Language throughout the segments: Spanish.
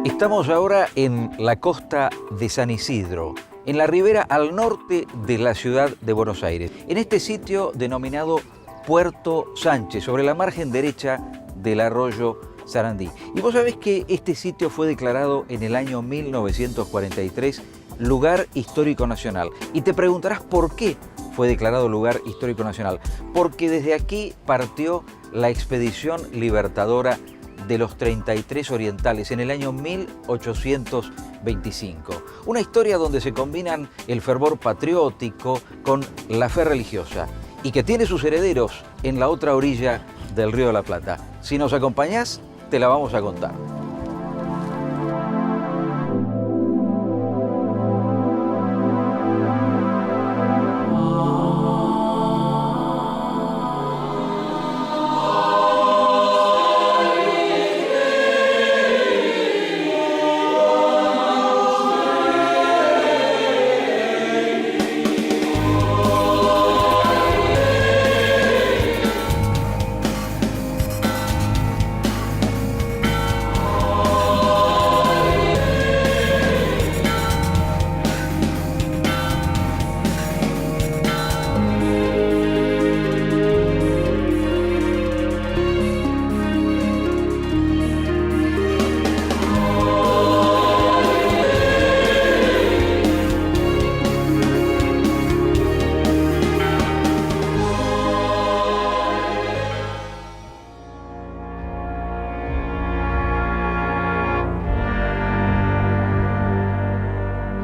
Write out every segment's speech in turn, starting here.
Estamos ahora en la costa de San Isidro, en la ribera al norte de la ciudad de Buenos Aires, en este sitio denominado Puerto Sánchez, sobre la margen derecha del arroyo Sarandí. Y vos sabés que este sitio fue declarado en el año 1943 Lugar Histórico Nacional. Y te preguntarás por qué fue declarado Lugar Histórico Nacional. Porque desde aquí partió la expedición libertadora de los 33 orientales en el año 1825. Una historia donde se combinan el fervor patriótico con la fe religiosa y que tiene sus herederos en la otra orilla del Río de la Plata. Si nos acompañás, te la vamos a contar.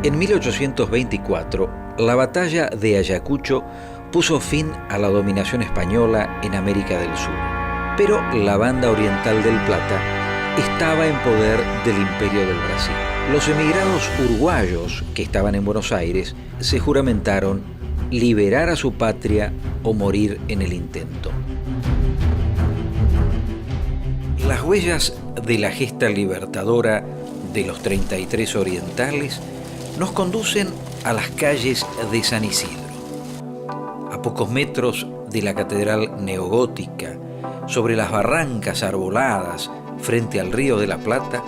En 1824, la batalla de Ayacucho puso fin a la dominación española en América del Sur, pero la banda oriental del Plata estaba en poder del Imperio del Brasil. Los emigrados uruguayos que estaban en Buenos Aires se juramentaron liberar a su patria o morir en el intento. Las huellas de la gesta libertadora de los 33 orientales nos conducen a las calles de San Isidro. A pocos metros de la catedral neogótica, sobre las barrancas arboladas frente al Río de la Plata,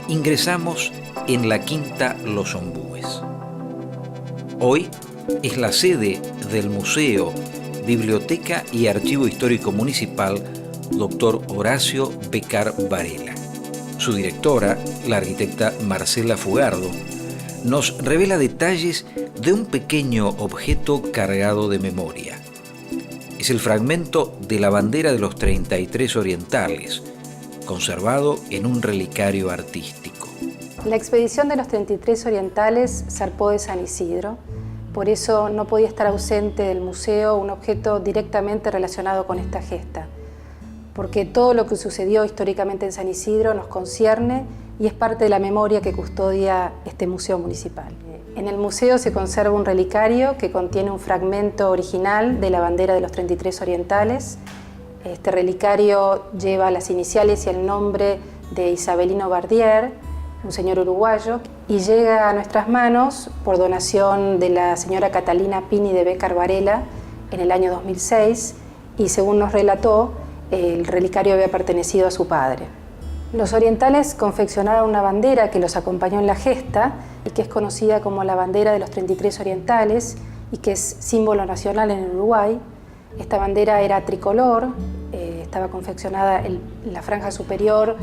ingresamos en la Quinta Los Ombúes. Hoy es la sede del Museo, Biblioteca y Archivo Histórico Municipal Dr. Horacio Becar Varela. Su directora, la arquitecta Marcela Fugardo, nos revela detalles de un pequeño objeto cargado de memoria. Es el fragmento de la bandera de los 33 orientales, conservado en un relicario artístico. La expedición de los 33 orientales zarpó de San Isidro, por eso no podía estar ausente del museo un objeto directamente relacionado con esta gesta, porque todo lo que sucedió históricamente en San Isidro nos concierne y es parte de la memoria que custodia este museo municipal. En el museo se conserva un relicario que contiene un fragmento original de la bandera de los 33 orientales. Este relicario lleva las iniciales y el nombre de Isabelino Bardier, un señor uruguayo, y llega a nuestras manos por donación de la señora Catalina Pini de Becar Varela en el año 2006, y según nos relató, el relicario había pertenecido a su padre. Los orientales confeccionaron una bandera que los acompañó en la gesta y que es conocida como la bandera de los 33 orientales y que es símbolo nacional en Uruguay. Esta bandera era tricolor, estaba confeccionada, la franja superior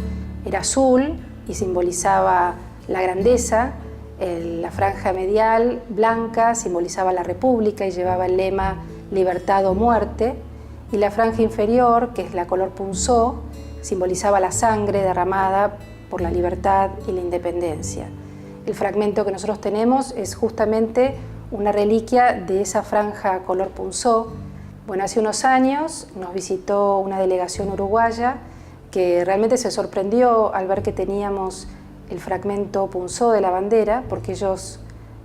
era azul y simbolizaba la grandeza, la franja medial blanca simbolizaba la república y llevaba el lema libertad o muerte, y la franja inferior, que es la color punzó, simbolizaba la sangre derramada por la libertad y la independencia. El fragmento que nosotros tenemos es justamente una reliquia de esa franja color punzó. Bueno, hace unos años nos visitó una delegación uruguaya que realmente se sorprendió al ver que teníamos el fragmento punzó de la bandera, porque ellos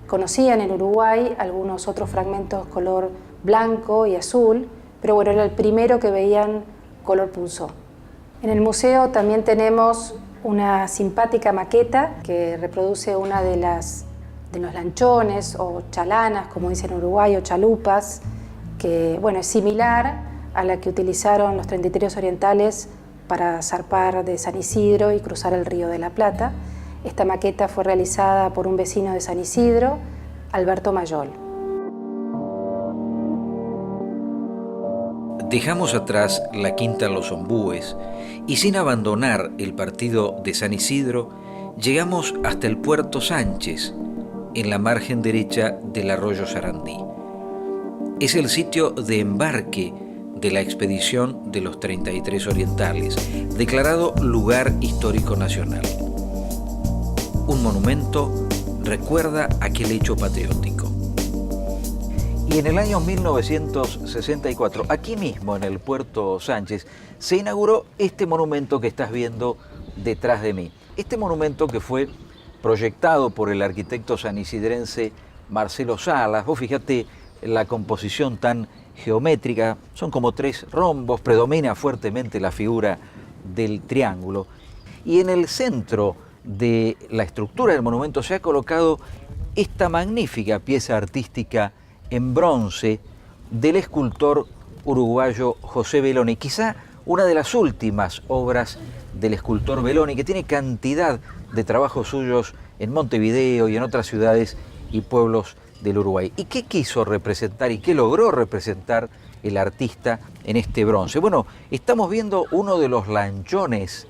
conocían en Uruguay algunos otros fragmentos color blanco y azul, pero bueno, era el primero que veían color punzó. En el museo también tenemos una simpática maqueta que reproduce una de los lanchones o chalanas, como dicen en Uruguay, o chalupas, que bueno, es similar a la que utilizaron los 33 orientales para zarpar de San Isidro y cruzar el Río de la Plata. Esta maqueta fue realizada por un vecino de San Isidro, Alberto Mayol. Dejamos atrás la Quinta Los Ombúes y sin abandonar el partido de San Isidro, llegamos hasta el Puerto Sánchez, en la margen derecha del arroyo Sarandí. Es el sitio de embarque de la expedición de los 33 orientales, declarado Lugar Histórico Nacional. Un monumento recuerda aquel hecho patriótico. Y en el año 1964, aquí mismo en el Puerto Sánchez, se inauguró este monumento que estás viendo detrás de mí. Este monumento que fue proyectado por el arquitecto sanisidrense Marcelo Salas. Vos fíjate la composición tan geométrica, son como 3 rombos, predomina fuertemente la figura del triángulo. Y en el centro de la estructura del monumento se ha colocado esta magnífica pieza artística en bronce del escultor uruguayo José Belloni, quizá una de las últimas obras del escultor Belloni, que tiene cantidad de trabajos suyos en Montevideo y en otras ciudades y pueblos del Uruguay. ¿Y qué quiso representar y qué logró representar el artista en este bronce? Bueno, estamos viendo uno de los lanchones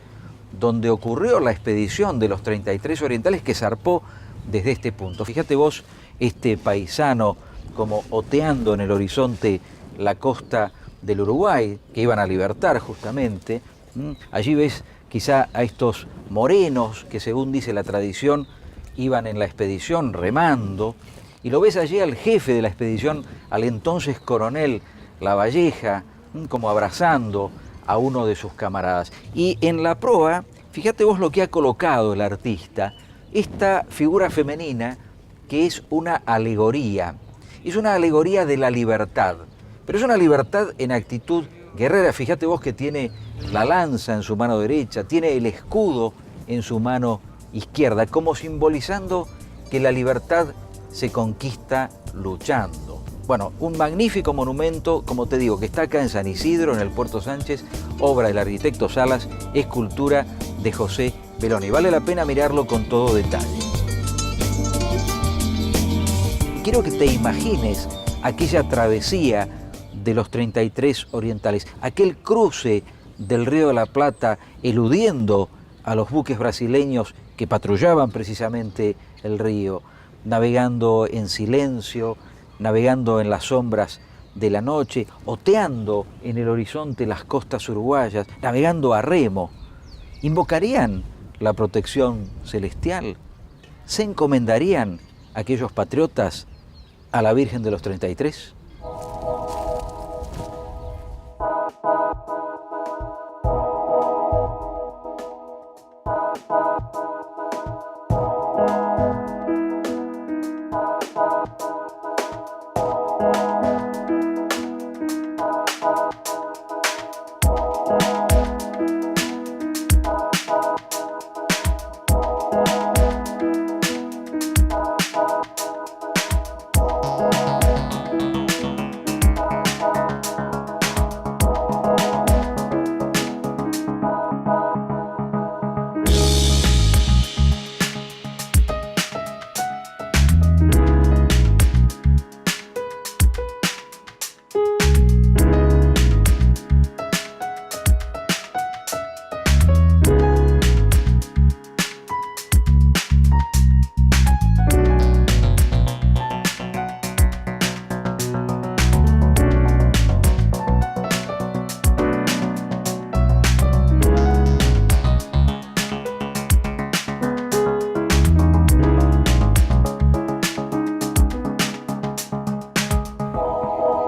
donde ocurrió la expedición de los 33 orientales que zarpó desde este punto. Fíjate vos este paisano como oteando en el horizonte la costa del Uruguay, que iban a libertar justamente. Allí ves quizá a estos morenos que, según dice la tradición, iban en la expedición remando, y lo ves allí al jefe de la expedición, al entonces coronel Lavalleja, como abrazando a uno de sus camaradas. Y en la proa, fíjate vos lo que ha colocado el artista, esta figura femenina que es una alegoría. Es una alegoría de la libertad, pero es una libertad en actitud guerrera. Fíjate vos que tiene la lanza en su mano derecha, tiene el escudo en su mano izquierda, como simbolizando que la libertad se conquista luchando. Bueno, un magnífico monumento, como te digo, que está acá en San Isidro, en el Puerto Sánchez, obra del arquitecto Salas, escultura de José Belloni. Vale la pena mirarlo con todo detalle. Quiero que te imagines aquella travesía de los 33 orientales, aquel cruce del Río de la Plata eludiendo a los buques brasileños que patrullaban precisamente el río, navegando en silencio, navegando en las sombras de la noche, oteando en el horizonte las costas uruguayas, navegando a remo. ¿Invocarían la protección celestial? ¿Se encomendarían aquellos patriotas a la Virgen de los 33?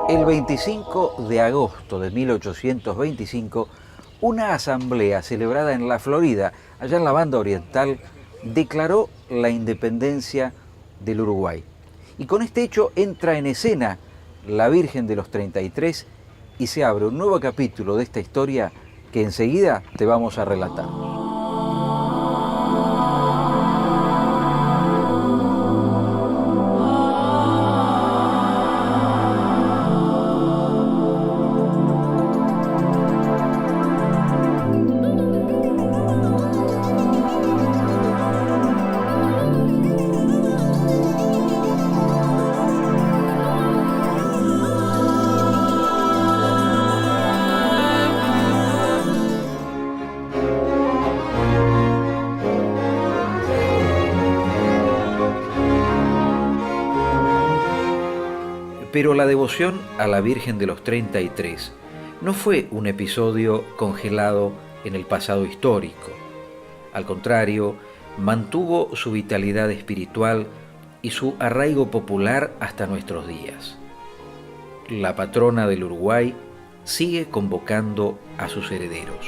El 25 de agosto de 1825, una asamblea celebrada en la Florida, allá en la Banda Oriental, declaró la independencia del Uruguay. Y con este hecho entra en escena la Virgen de los 33 y se abre un nuevo capítulo de esta historia que enseguida te vamos a relatar. Pero la devoción a la Virgen de los 33 no fue un episodio congelado en el pasado histórico. Al contrario, mantuvo su vitalidad espiritual y su arraigo popular hasta nuestros días. La patrona del Uruguay sigue convocando a sus herederos.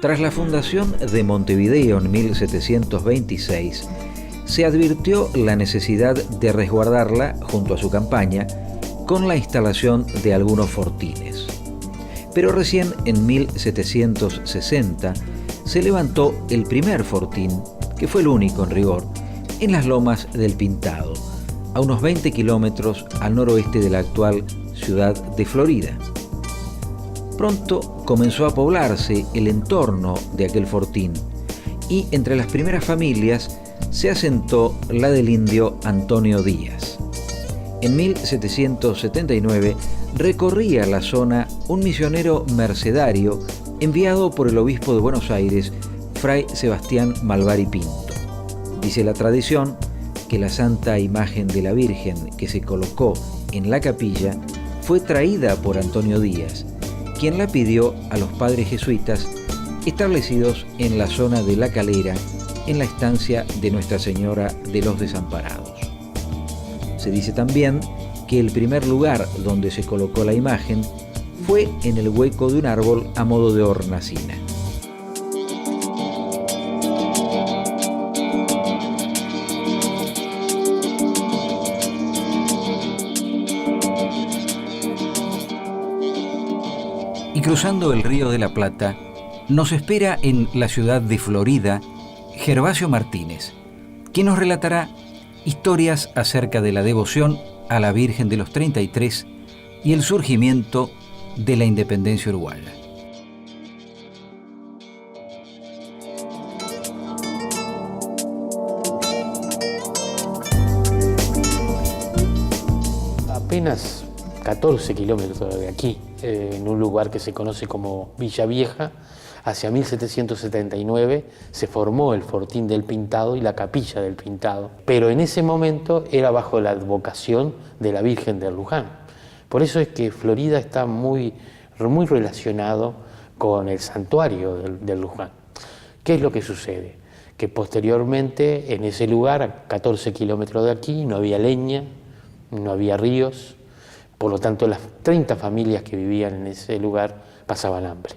Tras la fundación de Montevideo en 1726, se advirtió la necesidad de resguardarla junto a su campaña con la instalación de algunos fortines. Pero recién en 1760 se levantó el primer fortín, que fue el único en rigor, en las lomas del Pintado, a unos 20 kilómetros al noroeste de la actual ciudad de Florida. Pronto comenzó a poblarse el entorno de aquel fortín y entre las primeras familias se asentó la del indio Antonio Díaz. En 1779 recorría la zona un misionero mercedario enviado por el obispo de Buenos Aires, Fray Sebastián Malvari Pinto. Dice la tradición que la santa imagen de la Virgen que se colocó en la capilla fue traída por Antonio Díaz, quien la pidió a los padres jesuitas establecidos en la zona de La Calera, en la estancia de Nuestra Señora de los Desamparados. Se dice también que el primer lugar donde se colocó la imagen fue en el hueco de un árbol a modo de hornacina. Y cruzando el Río de la Plata, nos espera en la ciudad de Florida Gervasio Martínez, quien nos relatará historias acerca de la devoción a la Virgen de los 33 y el surgimiento de la independencia uruguaya. Apenas 14 kilómetros de aquí, en un lugar que se conoce como Villa Vieja, hacia 1779 se formó el Fortín del Pintado y la Capilla del Pintado, pero en ese momento era bajo la advocación de la Virgen de Luján. Por eso es que Florida está muy relacionado con el santuario del Luján. ¿Qué es lo que sucede? Que posteriormente en ese lugar, a 14 kilómetros de aquí, no había leña, no había ríos, por lo tanto las 30 familias que vivían en ese lugar pasaban hambre.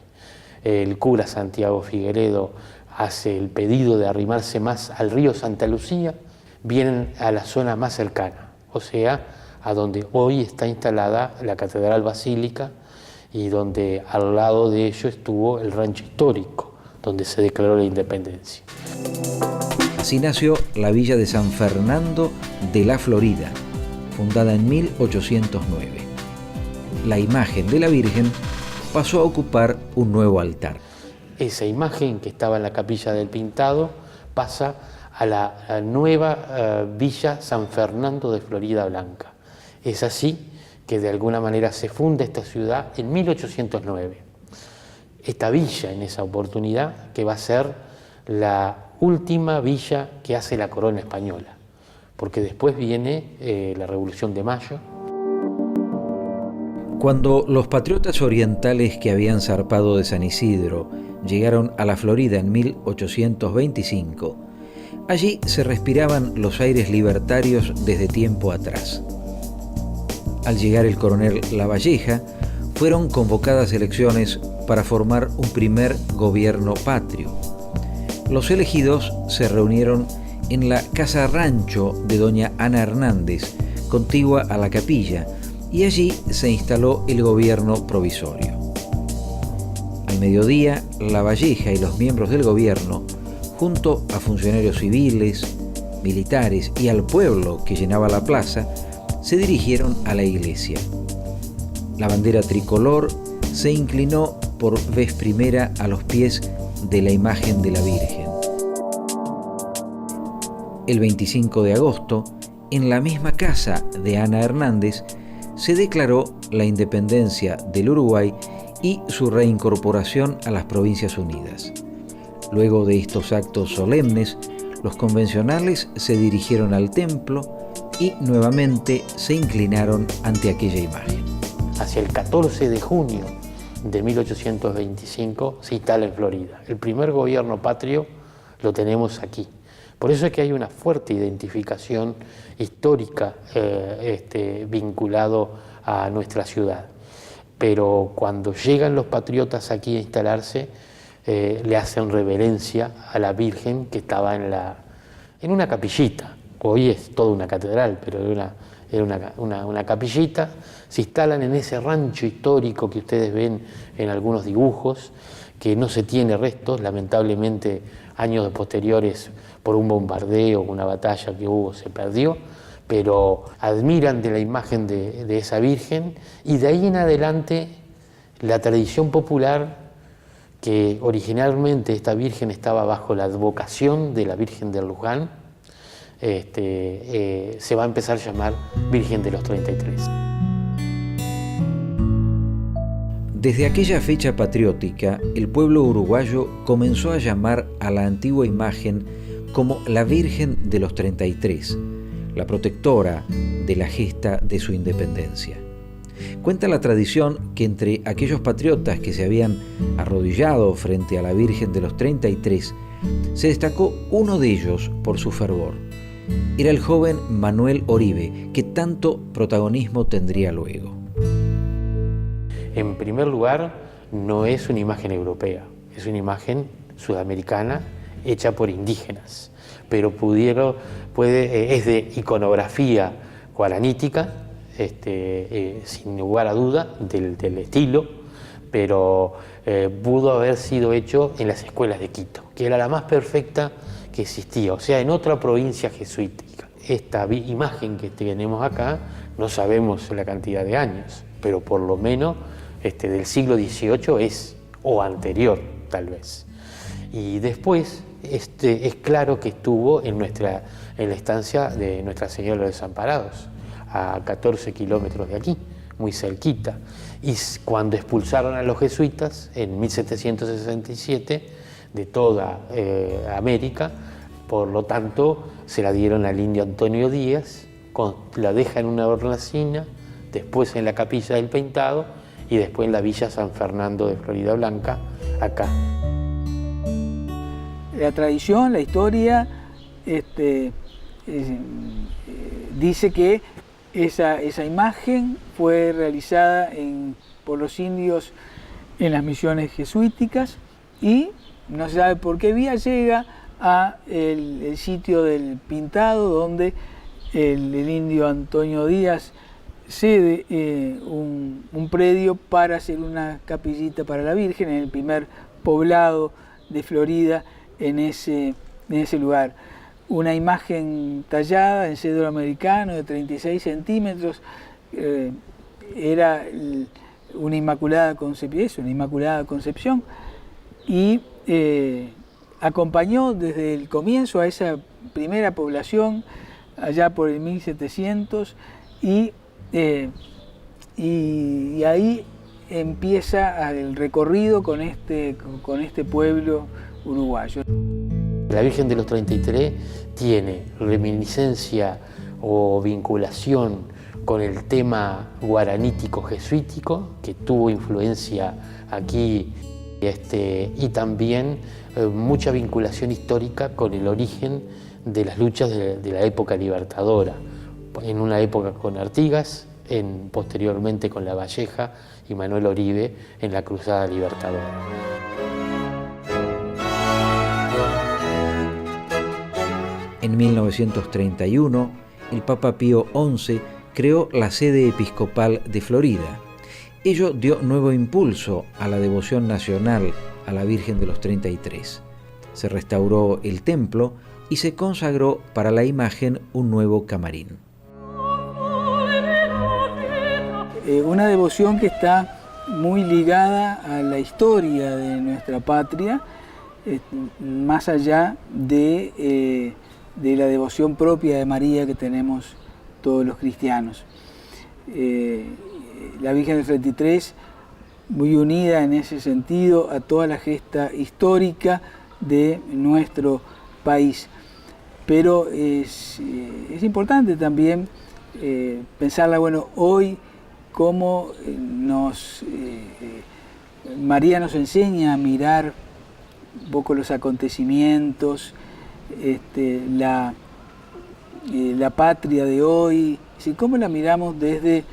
El cura Santiago Figueredo hace el pedido de arrimarse más al río Santa Lucía, vienen a la zona más cercana, o sea, a donde hoy está instalada la Catedral Basílica y donde al lado de ello estuvo el rancho histórico, donde se declaró la independencia. Así nació la villa de San Fernando de la Florida, fundada en 1809. La imagen de la Virgen pasó a ocupar un nuevo altar. Esa imagen que estaba en la Capilla del Pintado pasa a la nueva Villa San Fernando de Florida Blanca. Es así que de alguna manera se funda esta ciudad en 1809. Esta villa en esa oportunidad que va a ser la última villa que hace la corona española, porque después viene la Revolución de Mayo. Cuando los patriotas orientales que habían zarpado de San Isidro llegaron a la Florida en 1825, allí se respiraban los aires libertarios desde tiempo atrás. Al llegar el coronel Lavalleja, fueron convocadas elecciones para formar un primer gobierno patrio. Los elegidos se reunieron en la Casa Rancho de doña Ana Hernández, contigua a la capilla, y allí se instaló el gobierno provisorio. Al Al mediodía, La Valleja y los miembros del gobierno, junto a funcionarios civiles, militares y al pueblo que llenaba la plaza, se dirigieron a la iglesia. La bandera tricolor se inclinó por vez primera a los pies de la imagen de la Virgen. El 25 de agosto, en la misma casa de Ana Hernández, se declaró la independencia del Uruguay y su reincorporación a las Provincias Unidas. Luego de estos actos solemnes, los convencionales se dirigieron al templo y nuevamente se inclinaron ante aquella imagen. Hacia el 14 de junio de 1825 se instala en Florida. El primer gobierno patrio lo tenemos aquí. Por eso es que hay una fuerte identificación histórica vinculado a nuestra ciudad. Pero cuando llegan los patriotas aquí a instalarse, le hacen reverencia a la Virgen que estaba en una capillita. Hoy es toda una catedral, pero era una capillita. Se instalan en ese rancho histórico que ustedes ven en algunos dibujos, que no se tiene restos, lamentablemente años posteriores por un bombardeo, una batalla que hubo, se perdió, pero admiran de la imagen de esa Virgen, y de ahí en adelante la tradición popular, que originalmente esta Virgen estaba bajo la advocación de la Virgen de Luján, se va a empezar a llamar Virgen de los 33. Desde aquella fecha patriótica, el pueblo uruguayo comenzó a llamar a la antigua imagen como la Virgen de los 33, la protectora de la gesta de su independencia. Cuenta la tradición que entre aquellos patriotas que se habían arrodillado frente a la Virgen de los 33, se destacó uno de ellos por su fervor. Era el joven Manuel Oribe, que tanto protagonismo tendría luego. En primer lugar, no es una imagen europea, es una imagen sudamericana hecha por indígenas, pero es de iconografía guaranítica, sin lugar a duda, del estilo, pero pudo haber sido hecho en las escuelas de Quito, que era la más perfecta que existía, o sea, en otra provincia jesuítica. Esta imagen que tenemos acá, no sabemos la cantidad de años, pero por lo menos del siglo XVIII es, o anterior tal vez. Y después es claro que estuvo en la estancia de Nuestra Señora de los Desamparados, a 14 kilómetros de aquí, muy cerquita. Y cuando expulsaron a los jesuitas en 1767 de toda América, por lo tanto se la dieron al indio Antonio Díaz, la deja en una hornacina, después en la Capilla del Pintado y después en la Villa San Fernando de Florida Blanca, acá. La tradición, la historia, dice que esa imagen fue realizada por los indios en las misiones jesuíticas y no se sabe por qué vía llega a el sitio del Pintado, donde el indio Antonio Díaz cede un predio para hacer una capillita para la Virgen en el primer poblado de Florida en ese lugar. Una imagen tallada en cedro americano de 36 centímetros, era una Inmaculada Concepción, y acompañó desde el comienzo a esa primera población allá por el 1700 y ahí empieza el recorrido con este pueblo uruguayo. La Virgen de los 33 tiene reminiscencia o vinculación con el tema guaranítico jesuítico, que tuvo influencia aquí, y también mucha vinculación histórica con el origen de las luchas de la época libertadora, en una época con Artigas, posteriormente con La Valleja y Manuel Oribe en la Cruzada Libertadora. En 1931, el Papa Pío XI creó la sede episcopal de Florida Ello dio nuevo impulso a la devoción nacional a la Virgen de los 33. Se restauró el templo y se consagró para la imagen un nuevo camarín. Una devoción que está muy ligada a la historia de nuestra patria, más allá de la devoción propia de María que tenemos todos los cristianos. La Virgen del 33, muy unida en ese sentido a toda la gesta histórica de nuestro país. Pero es importante también pensarla, bueno, hoy cómo María nos enseña a mirar un poco los acontecimientos, la patria de hoy, cómo la miramos desde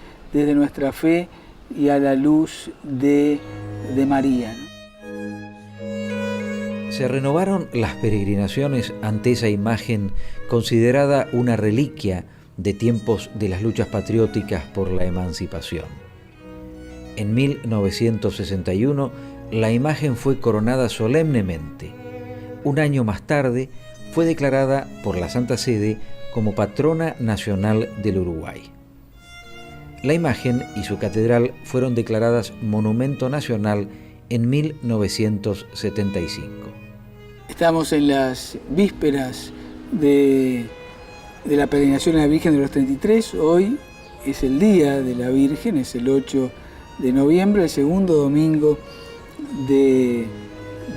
nuestra fe y a la luz de María, ¿no? Se renovaron las peregrinaciones ante esa imagen considerada una reliquia de tiempos de las luchas patrióticas por la emancipación. En 1961, la imagen fue coronada solemnemente. Un año más tarde, fue declarada por la Santa Sede como patrona nacional del Uruguay. La imagen y su catedral fueron declaradas Monumento Nacional en 1975. Estamos en las vísperas de la peregrinación a la Virgen de los 33. Hoy es el Día de la Virgen, es el 8 de noviembre, el segundo domingo de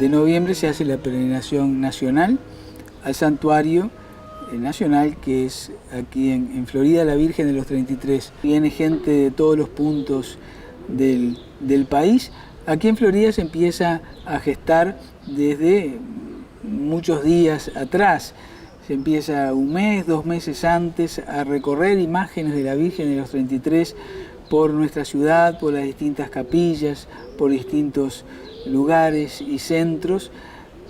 noviembre se hace la peregrinación nacional al santuario nacional que es aquí en Florida, la Virgen de los 33. Viene gente de todos los puntos del país. Aquí en Florida se empieza a gestar desde muchos días atrás. Se empieza 1 mes, 2 meses antes a recorrer imágenes de la Virgen de los 33 por nuestra ciudad, por las distintas capillas, por distintos lugares y centros,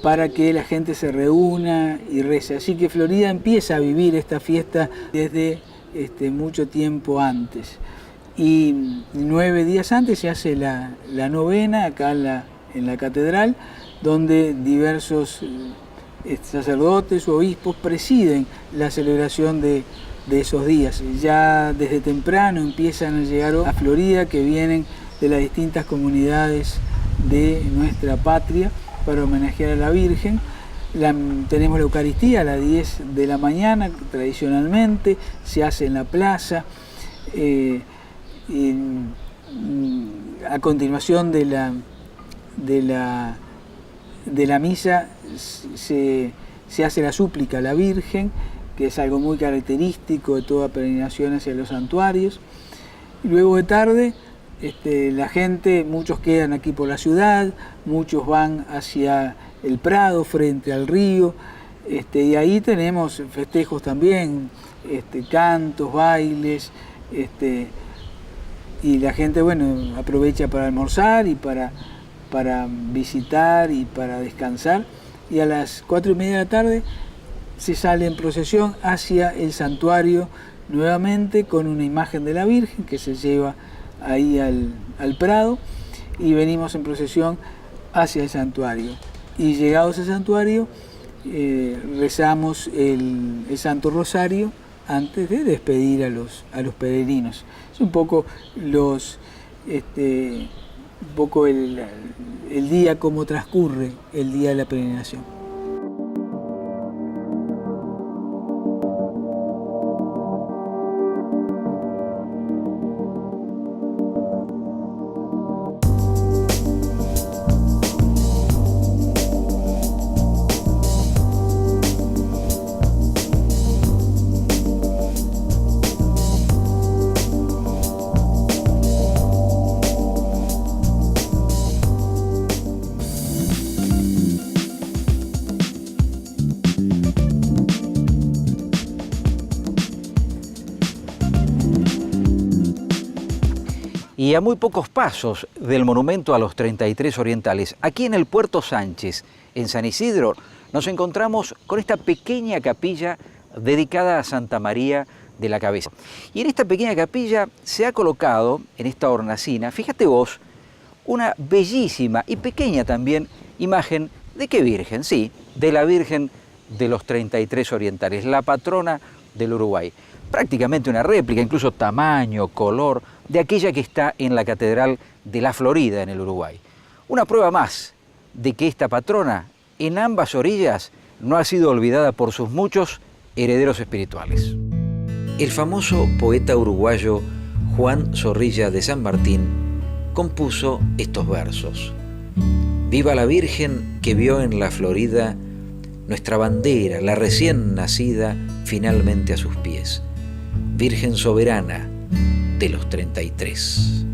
para que la gente se reúna y rece. Así que Florida empieza a vivir esta fiesta desde mucho tiempo antes. Y 9 días antes se hace la novena acá en la catedral, donde diversos sacerdotes o obispos presiden la celebración de esos días. Ya desde temprano empiezan a llegar a Florida, que vienen de las distintas comunidades de nuestra patria para homenajear a la Virgen. Tenemos la Eucaristía a las 10 de la mañana, tradicionalmente, se hace en la plaza. A continuación de la misa se hace la súplica a la Virgen, que es algo muy característico de toda peregrinación hacia los santuarios. Y luego de tarde, la gente, muchos quedan aquí por la ciudad, muchos van hacia el Prado, frente al río, y ahí tenemos festejos también, cantos, bailes, y la gente, bueno, aprovecha para almorzar y para visitar y para descansar, y a las 4:30 de la tarde se sale en procesión hacia el santuario nuevamente con una imagen de la Virgen que se lleva ahí al Prado, y venimos en procesión hacia el santuario. Y llegados al santuario rezamos el Santo Rosario antes de despedir a los peregrinos. Es un poco el día, cómo transcurre el día de la peregrinación. Y a muy pocos pasos del monumento a los 33 orientales, aquí en el Puerto Sánchez, en San Isidro, nos encontramos con esta pequeña capilla dedicada a Santa María de la cabeza. Y en esta pequeña capilla se ha colocado, en esta hornacina, fíjate vos, una bellísima y pequeña también imagen ¿de qué Virgen? Sí, de la Virgen de los 33 Orientales, la patrona del Uruguay. Prácticamente una réplica, incluso tamaño, color, de aquella que está en la Catedral de la Florida en el Uruguay. Una prueba más de que esta patrona, en ambas orillas, no ha sido olvidada por sus muchos herederos espirituales. El famoso poeta uruguayo Juan Zorrilla de San Martín compuso estos versos. Viva la Virgen que vio en la Florida nuestra bandera, la recién nacida, finalmente a sus pies. Virgen soberana de los 33.